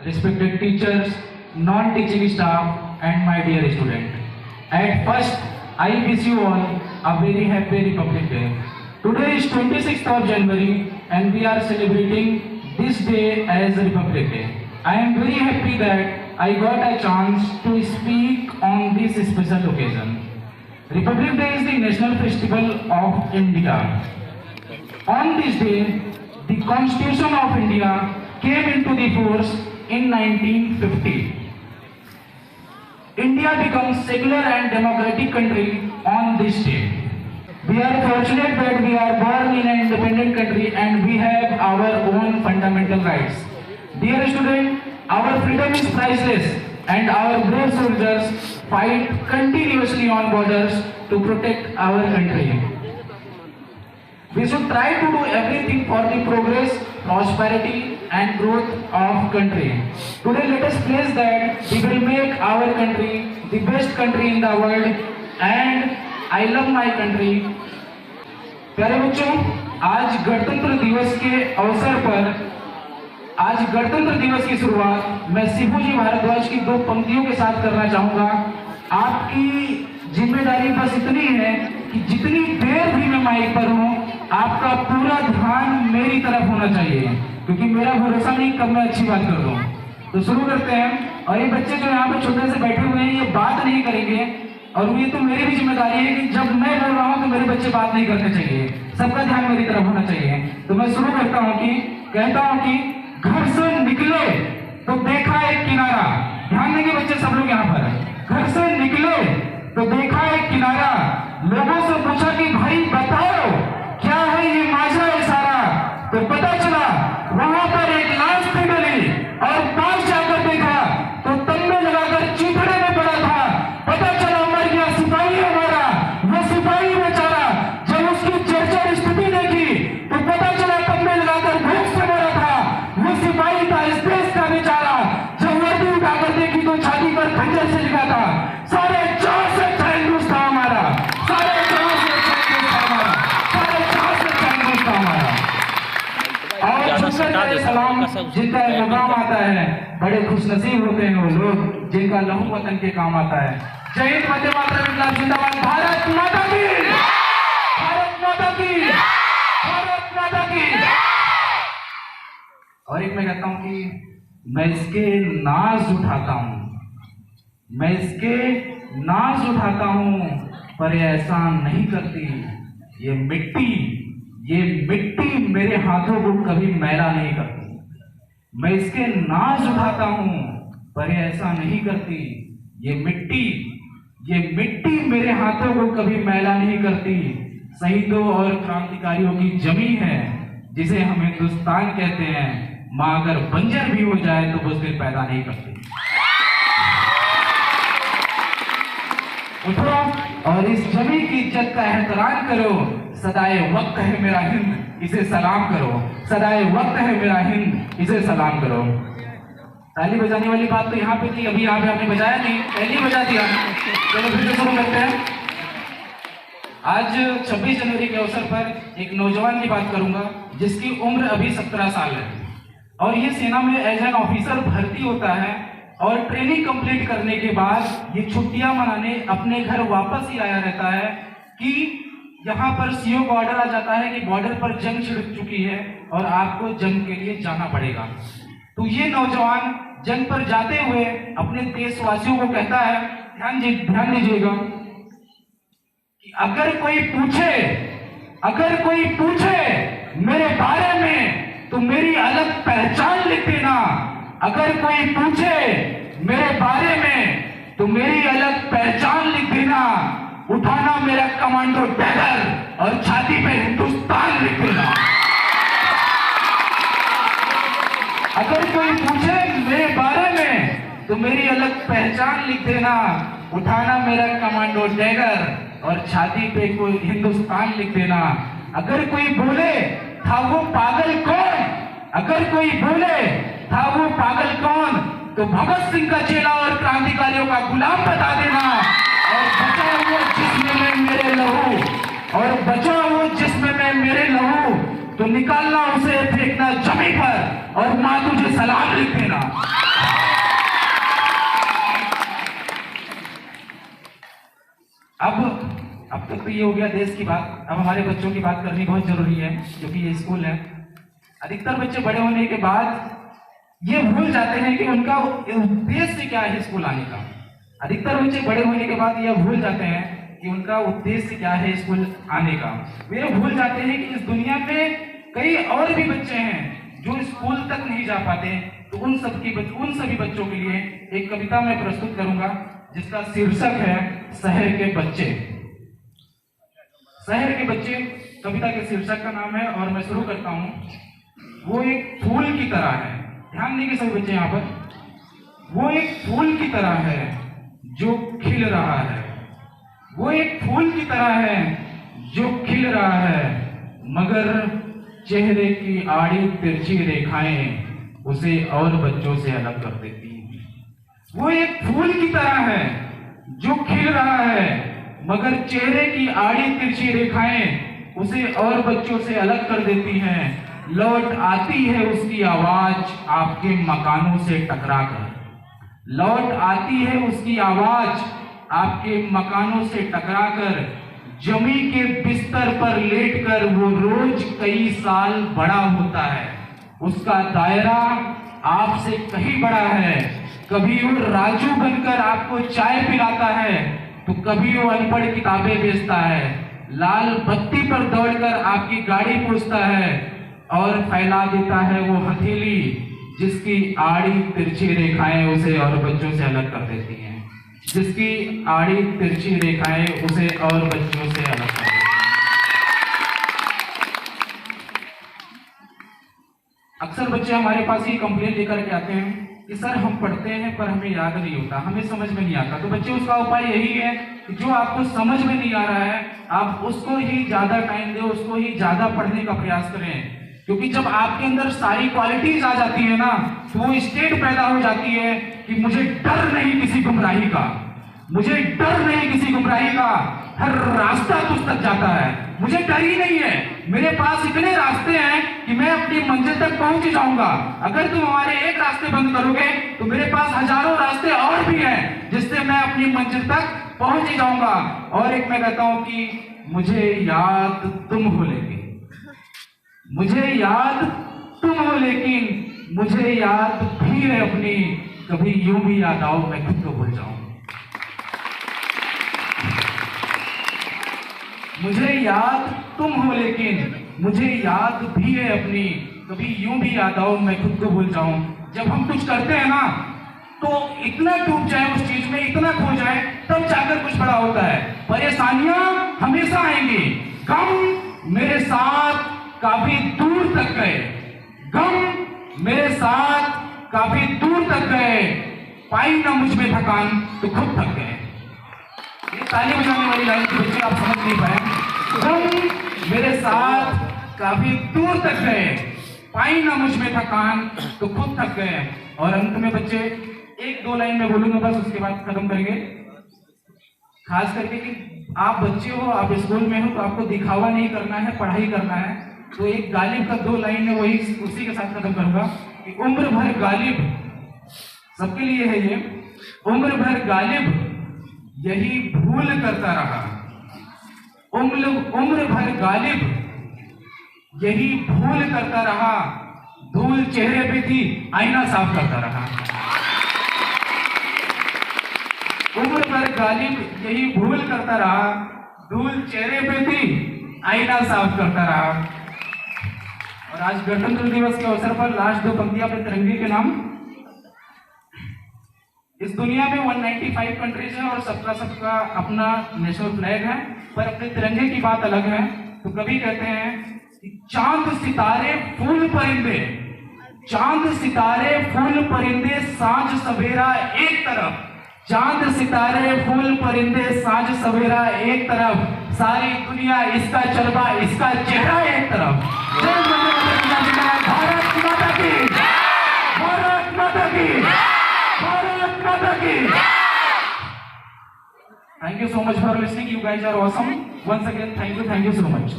respected teachers, non-teaching staff, and my dear student. At first, I wish you all a very happy Republic Day. Today is 26th of January and we are celebrating this day as Republic Day. I am very happy that I got a chance to speak on this special occasion. Republic Day is the national festival of India. On this day, the Constitution of India came into the force in 1950. India becomes secular and democratic country on this day. We are fortunate that we are born in an independent country and we have our own fundamental rights. Dear student, our freedom is priceless and our brave soldiers fight continuously on borders to protect our country. We should try to do everything for the progress, prosperity and growth of country. Today let us pledge that we will make our country the best country in the world and I love my country. प्यारे बच्चों, आज गणतंत्र दिवस के अवसर पर आज गणतंत्र दिवस की शुरुआत मैं शिबूजी भारद्वाज की दो पंक्तियों के साथ करना चाहूंगा। आपकी जिम्मेदारी बस इतनी है कि जितनी देर भी मैं माइक पर हूँ आपका पूरा ध्यान मेरी तरफ होना चाहिए, क्योंकि मेरा भरोसा नहीं कब मैं अच्छी बात कर दूं। तो शुरू करते हैं। और ये बच्चे जो यहाँ पे छोटे से बैठे हुए हैं ये बात नहीं करेंगे और ये तो मेरी भी जिम्मेदारी है कि जब मैं बोल रहा हूँ तो मेरे बच्चे बात नहीं करने चाहिए, सबका ध्यान मेरी तरफ होना चाहिए। तो मैं शुरू करता हूँ कि कहता हूँ कि घर से निकले तो देखा एक किनारा। ध्यान देंगे बच्चे सब लोग यहाँ पर। घर से निकले तो देखा एक किनारा, लोगों से पूछा कि भाई बताओ क्या है ये माझा इशारा। तो पता चला वहां पर एक लाश थी डली और पास जाकर देखा तो तंबे लगाकर चीथड़े में पड़ा था। पता चला मर गया सिपाही हमारा, वो सिपाही बेचारा। जब उसकी जर्जर स्थिति देखी तो पता चला तंबे लगाकर भूख से मरा था। वो सिपाही था इस देश का बेचारा। जब वर्दी उठाकर देखी तो छाती पर खंजर से लिखा था सारे चार से हिंदुस्तान हमारा, सारे चार से हमारा, सारे चार से हिंदुस्तान हमारा। और सलाम जिनका मुकाम आता है बड़े खुशनसीब होते हैं वो लोग जिनका लहू वतन के काम आता है। जय हिंद, वंदे मातरम, इनकलाब जिंदाबाद, भारत माता की, भारत माता की, भारत माता की। और एक मैं कहता हूं कि मैं इसके नाज उठाता हूं, मैं इसके नाज उठाता हूं पर ऐसा नहीं करती ये मिट्टी मेरे हाथों को कभी मैला नहीं करती। मैं इसके नाज उठाता हूं पर ऐसा नहीं करती ये मिट्टी मेरे हाथों को कभी मैला नहीं करती। शहीदों और क्रांतिकारियों की जमीन है जिसे हम हिंदुस्तान कहते हैं, मां अगर बंजर भी हो जाए तो वो फिर पैदा नहीं करती। उठो और इस जमीन की इज्जत का एहतराम करो। सदाए वक्त है मेरा हिंद इसे सलाम करो, सदाए वक्त है मेरा हिंद इसे सलाम करो। ताली बजाने वाली बात तो यहाँ पे थी, अभी यहाँ पे आपने बजाया नहीं, पहले ही बजा दिया। चलो फिर से शुरू करते हैं। आज 26 जनवरी के अवसर पर एक नौजवान की बात करूंगा जिसकी उम्र अभी 17 साल है और ये सेना में एज एन ऑफिसर भर्ती होता है और ट्रेनिंग कंप्लीट करने के बाद ये छुट्टियां मनाने अपने घर वापस ही आया रहता है कि यहाँ पर सीओ का ऑर्डर आ जाता है कि बॉर्डर पर जंग छिड़ चुकी है और आपको जंग के लिए जाना पड़ेगा। तो ये नौजवान जंग पर जाते हुए अपने देशवासियों को कहता है, ध्यान दीजिएगा, कि अगर कोई पूछे मेरे बारे में तो मेरी अलग पहचान लिख देना। अगर कोई पूछे मेरे बारे में तो मेरी अलग पहचान लिख देना। उठाना मेरा कमांडो डैगर और छाती पे हिंदुस्तान लिख देना। अगर कोई पूछे मेरे बारे में तो मेरी अलग पहचान लिख देना। उठाना मेरा कमांडो डैगर और छाती पे कोई हिंदुस्तान लिख देना। अगर कोई बोले था वो पागल कौन, अगर कोई बोले था वो पागल कौन, तो भगत सिंह का चेला और क्रांतिकारियों का गुलाम बता देना। और बचा वो जिस्म में मेरे लहू, और बचा वो जिस्म में मेरे लहू, तो निकालना उसे फेंकना जमीन पर और मां तुझे सलाम लिख देना। तो ये हो गया देश की बात। अब हमारे बच्चों की बात करनी बहुत जरूरी है, क्योंकि ये स्कूल है। अधिकतर बच्चे बड़े होने के बाद ये भूल जाते हैं कि उनका उद्देश्य क्या है स्कूल आने का। अधिकतर बच्चे बड़े होने के बाद ये भूल जाते हैं कि उनका उद्देश्य क्या है स्कूल आने का। वे भूल जाते हैं कि इस दुनिया में कई और भी बच्चे हैं जो स्कूल तक नहीं जा पाते। तो उन सभी बच्चों के लिए एक कविता मैं प्रस्तुत करूंगा, जिसका शीर्षक है शहर के बच्चे। शहर के बच्चे कविता के शीर्षक का नाम है, और मैं शुरू करता हूं। वो एक फूल की तरह है, ध्यान देंगे सभी बच्चे यहाँ पर। वो एक फूल की तरह है जो खिल रहा है। वो एक फूल की तरह है जो खिल रहा है, मगर चेहरे की आड़ी तिरछी रेखाएं उसे और बच्चों से अलग कर देती हैं। वो एक फूल की तरह है जो खिल रहा है, मगर चेहरे की आड़ी तिरछी रेखाएं उसे और बच्चों से अलग कर देती हैं। लौट आती है उसकी आवाज आपके मकानों से टकराकर। लौट आती है उसकी आवाज आपके मकानों से टकराकर। जमी के बिस्तर पर लेटकर वो रोज कई साल बड़ा होता है। उसका दायरा आपसे कहीं बड़ा है। कभी वो राजू बनकर आपको चाय पिलाता है, तो कभी वो अनपढ़ किताबें बेचता है। लाल बत्ती पर दौड़कर आपकी गाड़ी पूछता है, और फैला देता है वो हथेली जिसकी आड़ी तिरछी रेखाएं उसे और बच्चों से अलग कर देती हैं। जिसकी आड़ी तिरछी रेखाएं उसे और बच्चों से अलग कर देती हैं। अक्सर बच्चे हमारे पास ही कंप्लेंट लेकर के आते हैं कि सर हम पढ़ते हैं पर हमें याद नहीं होता, हमें समझ में नहीं आता। तो बच्चे उसका उपाय यही है कि जो आपको समझ में नहीं आ रहा है आप उसको ही ज्यादा टाइम दें, उसको ही ज्यादा पढ़ने का प्रयास करें। क्योंकि जब आपके अंदर सारी क्वालिटीज आ जाती है ना, तो वो स्टेट पैदा हो जाती है कि मुझे डर नहीं किसी गुमराही का, मुझे डर नहीं किसी गुमराही का, हर रास्ता तुझ तक जाता है, मुझे डर ही नहीं है। मेरे पास इतने रास्ते हैं कि मैं अपनी मंजिल तक पहुंच जाऊंगा। अगर तुम हमारे एक रास्ते बंद करोगे तो मेरे पास हजारों रास्ते और भी हैं जिससे मैं अपनी मंजिल तक पहुंच जाऊंगा। और एक मैं कहता हूं कि मुझे याद तुम हो, लेकिन मुझे याद तुम हो, लेकिन मुझे याद भी है अपनी। कभी यूं भी याद आओ मैं खुद को भूल जाऊं। मुझे याद तुम हो, लेकिन मुझे याद भी है अपनी। कभी यूं भी याद आओ मैं खुद को भूल जाऊं। जब हम कुछ करते हैं ना तो इतना डूब जाए उस चीज में, इतना खो जाए, तब जाकर कुछ बड़ा होता है। परेशानियां हमेशा आएंगी, गम मेरे साथ काफी दूर तक गए, गम मेरे साथ काफी दूर तक गए, पाई ना मुझ में थकान तो खुद थक गए। ये ताली बजाने वाली लाइन की बच्चे आप समझ नहीं पाए। गम मेरे साथ काफी दूर तक गए, पाई ना मुझ में थकान तो खुद थक गए। और अंत में बच्चे एक दो लाइन में बोलूंगा बस, उसके बाद खत्म करेंगे। खास करके कि आप बच्चे हो, आप स्कूल में हो, तो आपको दिखावा नहीं करना है, पढ़ाई करना है। तो एक गालिब का दो लाइन है, वही उसी के साथ खत्म करूंगा कि उम्र भर गालिब, सबके लिए है ये। उम्र भर गालिब यही भूल करता रहा, उम्र भर गालिब यही भूल करता रहा। धूल चेहरे पे थी आईना साफ करता रहा। उम्र भर गालिब यही भूल करता रहा, धूल चेहरे पे थी आईना साफ करता रहा। और आज गणतंत्र दिवस के अवसर पर लास्ट दो पंक्तियां अपने तिरंगे के नाम। इस दुनिया में 195 कंट्रीज हैं और सबका अपना नेशनल फ्लैग है, पर अपने तिरंगे की बात अलग है। तो कभी कहते हैं कि चांद सितारे फूल परिंदे, चांद सितारे फूल परिंदे साँझ सवेरा एक तरफ, चांद सितारे फूल परिंदे साँझ सवेरा एक तरफ, सारी दुनिया इसका चलबा इसका चेहरा एक तरफ। भारत माता की, भारत माता की, भारत माता की। Thank you so much for listening. You guys are awesome. Once again, thank you so much.